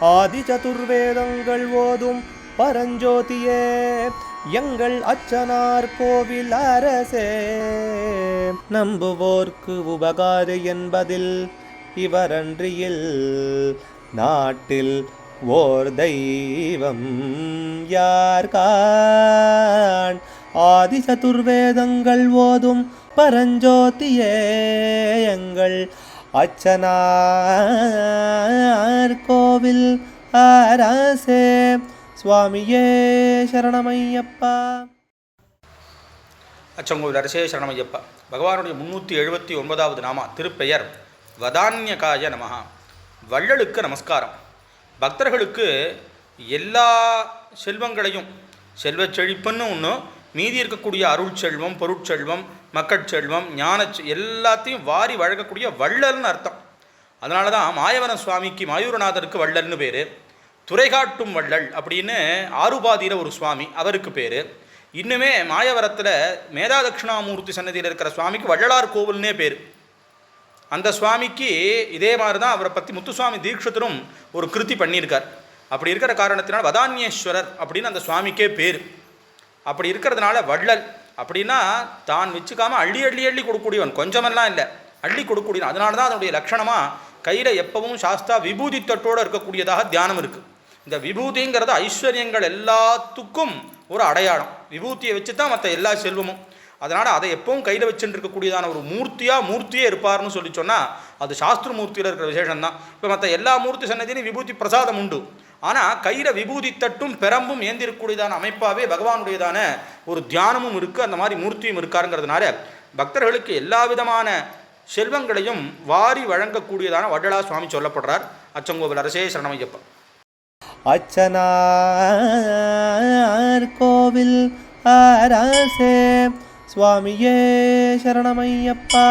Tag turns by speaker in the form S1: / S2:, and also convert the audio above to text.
S1: ஆதி சதுர்வேதங்கள் ஓதும் பரஞ்சோதியே எங்கள் அச்சனார் கோவில் அரசே. நம்புவோர்க்கு உபகாரி என்பதில் இவரன்றியில் நாட்டில் ஓர் தெய்வம் யார்கான். ஆதி சதுர்வேதங்கள் ஓதும் பரஞ்சோதியே எங்கள் அச்சனார் கோவில் அரசே. சுவாமியே சரணமையப்பா.
S2: அச்சங்கோவில் அரசே சரணமையப்பா. பகவானுடைய 379வது நாமா திருப்பெயர் வதான்யகாய நமஹா. வள்ளலுக்கு நமஸ்காரம். பக்தர்களுக்கு எல்லா செல்வங்களையும், செல்வச் செழிப்புன்னு ஒன்று, மீதி இருக்கக்கூடிய அருள் செல்வம், பொருட்செல்வம், மக்கட்செல்வம், எல்லாத்தையும் வாரி வழங்கக்கூடிய வள்ளல்னு அர்த்தம். அதனால தான் மாயவன சுவாமிக்கு, மாயூரநாதருக்கு வள்ளல்னு பேர். துறைகாட்டும் வள்ளல் அப்படின்னு ஆறுபாதியில் ஒரு சுவாமி, அவருக்கு பேர். இன்னுமே மாயவரத்தில் மேதா தட்சிணாமூர்த்தி சன்னதியில் இருக்கிற சுவாமிக்கு வள்ளலார் கோவில்னே பேர். அந்த சுவாமிக்கு இதே மாதிரி தான் அவரை பற்றி முத்துசுவாமி தீட்சிதரும் ஒரு கிருதி பண்ணியிருக்கார். அப்படி இருக்கிற காரணத்தினால் வதான்யேஸ்வரர் அப்படின்னு அந்த சுவாமிக்கே பேர். அப்படி இருக்கிறதுனால வள்ளல் அப்படின்னா தான் வச்சுக்காமல் அள்ளி அள்ளி அள்ளி கொடுக்கக்கூடியவன், கொஞ்சமெல்லாம் இல்லை, அள்ளி கொடுக்கக்கூடியவன். அதனால தான் அதனுடைய லட்சணமாக கையில் எப்பவும் சாஸ்தா விபூதி தட்டோடு இருக்கக்கூடியதாக தியானம் இருக்குது. இந்த விபூதிங்கிறது ஐஸ்வர்யங்கள் எல்லாத்துக்கும் ஒரு அடையாளம். விபூதியை வச்சு தான் மற்ற எல்லா செல்வமும். அதனால் அதை எப்பவும் கையில் வச்சுட்டு இருக்கக்கூடியதான ஒரு மூர்த்தியே இருப்பார்னு சொல்லி சொன்னால் அது சாஸ்திர மூர்த்தியில் இருக்கிற விசேஷம்தான். இப்போ மற்ற எல்லா மூர்த்தி சன்னதியிலும் விபூதி பிரசாதம் உண்டு. ஆனால் கையில் விபூதி தட்டும் பெரம்பும் ஏந்திருக்கக்கூடியதான அமைப்பாகவே பகவானுடையதான ஒரு தியானமும் இருக்குது, அந்த மாதிரி மூர்த்தியும் இருக்காருங்கிறதுனால பக்தர்களுக்கு எல்லா விதமான செல்வங்களையும் வாரி வழங்கக்கூடியதான வள்ளலா சுவாமி சொல்லப்படுறார். அச்சங்கோவில் அரசே சரணமையப்பா.
S1: அச்சனார் கோவில் அரசே. சுவாமியே சரணமையப்பா.